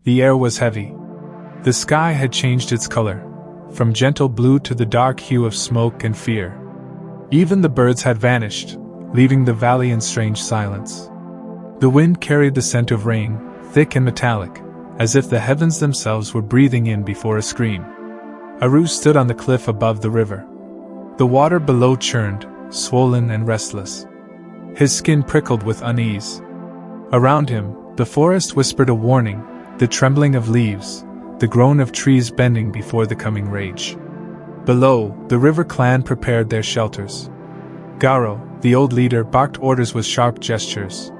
The air was heavy. The sky had changed its color, from gentle blue to the dark hue of smoke and fear. Even the birds had vanished, leaving the valley in strange silence. The wind carried the scent of rain, thick and metallic, as if the heavens themselves were breathing in before a scream. Aru stood on the cliff above the river. The water below churned, swollen and restless. His skin prickled with unease. Around him, the forest whispered a warning, the trembling of leaves, the groan of trees bending before the coming rage. Below, the river clan prepared their shelters. Garo, the old leader, barked orders with sharp gestures.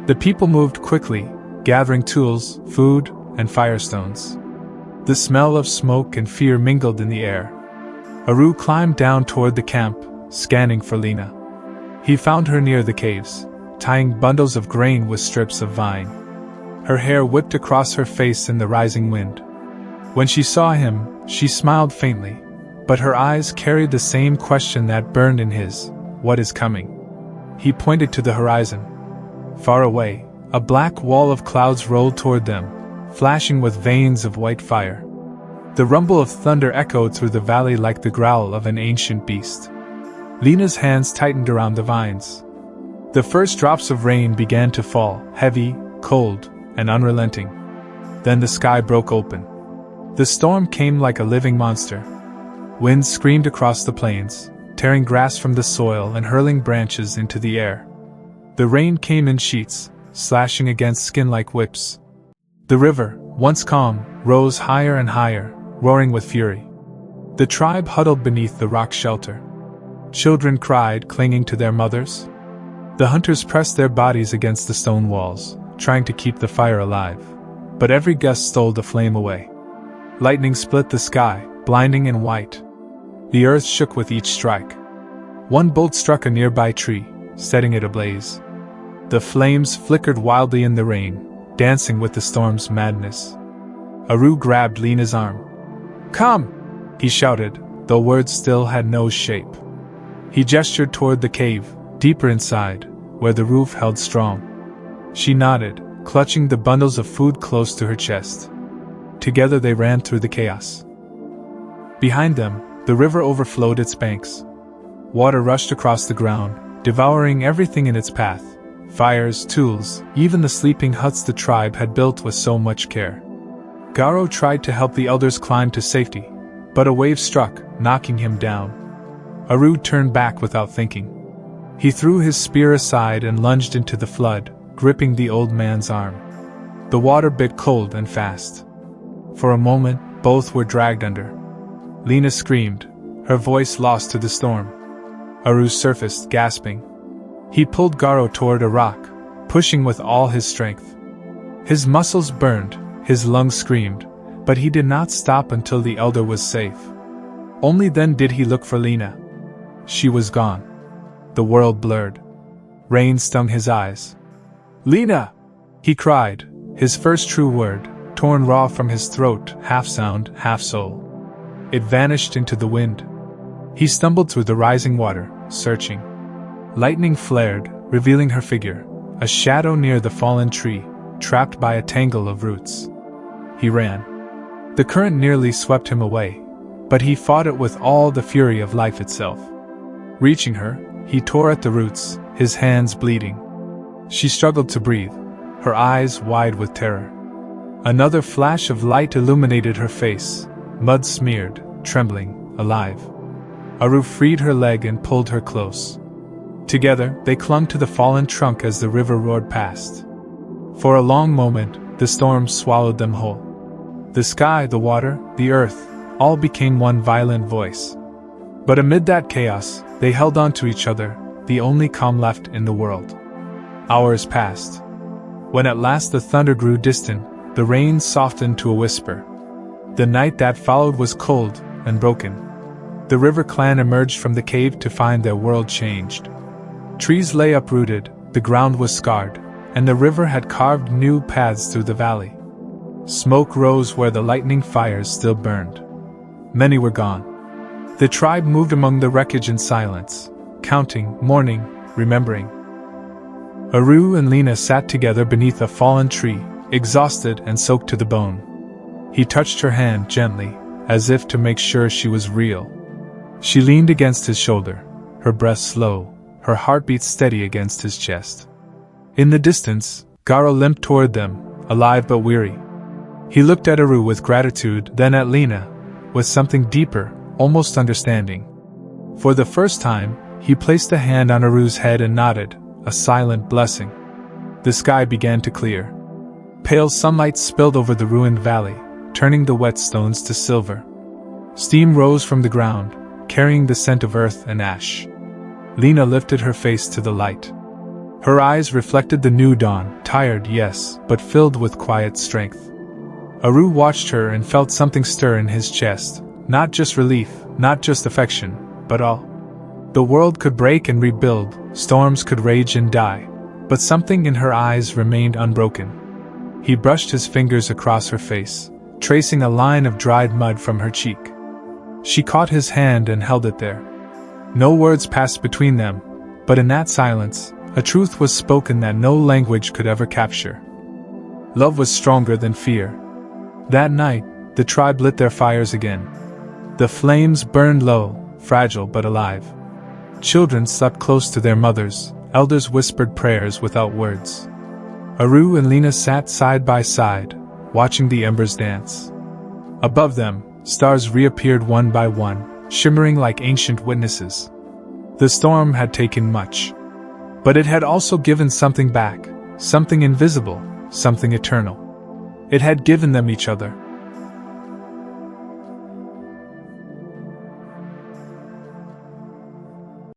The people moved quickly, gathering tools, food, and firestones. The smell of smoke and fear mingled in the air. Aru climbed down toward the camp, scanning for Lena. He found her near the caves, tying bundles of grain with strips of vine. Her hair whipped across her face in the rising wind. When she saw him, she smiled faintly, but her eyes carried the same question that burned in his: what is coming? He pointed to the horizon. Far away, a black wall of clouds rolled toward them, flashing with veins of white fire. The rumble of thunder echoed through the valley like the growl of an ancient beast. Lena's hands tightened around the vines. The first drops of rain began to fall, heavy, cold, and unrelenting. Then the sky broke open. The storm came like a living monster. Wind screamed across the plains, tearing grass from the soil and hurling branches into the air. The rain came in sheets, slashing against skin like whips. The river, once calm, rose higher and higher, roaring with fury. The tribe huddled beneath the rock shelter. Children cried, clinging to their mothers. The hunters pressed their bodies against the stone walls, trying to keep the fire alive. But every gust stole the flame away. Lightning split the sky, blinding and white. The earth shook with each strike. One bolt struck a nearby tree, setting it ablaze. The flames flickered wildly in the rain, dancing with the storm's madness. Aru grabbed Lena's arm. "Come!" he shouted, though words still had no shape. He gestured toward the cave, deeper inside, where the roof held strong. She nodded, clutching the bundles of food close to her chest. Together they ran through the chaos. Behind them, the river overflowed its banks. Water rushed across the ground, devouring everything in its path. Fires, tools, even the sleeping huts the tribe had built with so much care. Garo tried to help the elders climb to safety, but a wave struck, knocking him down. Aru turned back without thinking. He threw his spear aside and lunged into the flood, gripping the old man's arm. The water bit cold and fast. For a moment, both were dragged under. Lena screamed, her voice lost to the storm. Aru surfaced, gasping. He pulled Garo toward a rock, pushing with all his strength. His muscles burned, his lungs screamed, but he did not stop until the elder was safe. Only then did he look for Lena. She was gone. The world blurred. Rain stung his eyes. "Lena!" he cried, his first true word, torn raw from his throat, half sound, half soul. It vanished into the wind. He stumbled through the rising water, searching. Lightning flared, revealing her figure, a shadow near the fallen tree, trapped by a tangle of roots. He ran. The current nearly swept him away, but he fought it with all the fury of life itself. Reaching her, he tore at the roots, his hands bleeding. She struggled to breathe, her eyes wide with terror. Another flash of light illuminated her face, mud-smeared, trembling, alive. Aru freed her leg and pulled her close. Together, they clung to the fallen trunk as the river roared past. For a long moment, the storm swallowed them whole. The sky, the water, the earth, all became one violent voice. But amid that chaos, they held on to each other, the only calm left in the world. Hours passed. When at last the thunder grew distant, the rain softened to a whisper. The night that followed was cold and broken. The river clan emerged from the cave to find their world changed. Trees lay uprooted, the ground was scarred, and the river had carved new paths through the valley. Smoke rose where the lightning fires still burned. Many were gone. The tribe moved among the wreckage in silence, counting, mourning, remembering. Aru and Lena sat together beneath a fallen tree, exhausted and soaked to the bone. He touched her hand gently, as if to make sure she was real. She leaned against his shoulder, her breath slow, her heartbeat steady against his chest. In the distance, Garo limped toward them, alive but weary. He looked at Aru with gratitude, then at Lena, with something deeper, almost understanding. For the first time, he placed a hand on Aru's head and nodded, a silent blessing. The sky began to clear. Pale sunlight spilled over the ruined valley, turning the wet stones to silver. Steam rose from the ground, carrying the scent of earth and ash. Lena lifted her face to the light. Her eyes reflected the new dawn, tired, yes, but filled with quiet strength. Aru watched her and felt something stir in his chest, not just relief, not just affection, but all. The world could break and rebuild, storms could rage and die, but something in her eyes remained unbroken. He brushed his fingers across her face, tracing a line of dried mud from her cheek. She caught his hand and held it there. No words passed between them, but in that silence, a truth was spoken that no language could ever capture. Love was stronger than fear. That night, the tribe lit their fires again. The flames burned low, fragile but alive. Children slept close to their mothers, elders whispered prayers without words. Aru and Lena sat side by side, watching the embers dance. Above them, stars reappeared one by one, shimmering like ancient witnesses. The storm had taken much. But it had also given something back, something invisible, something eternal. It had given them each other.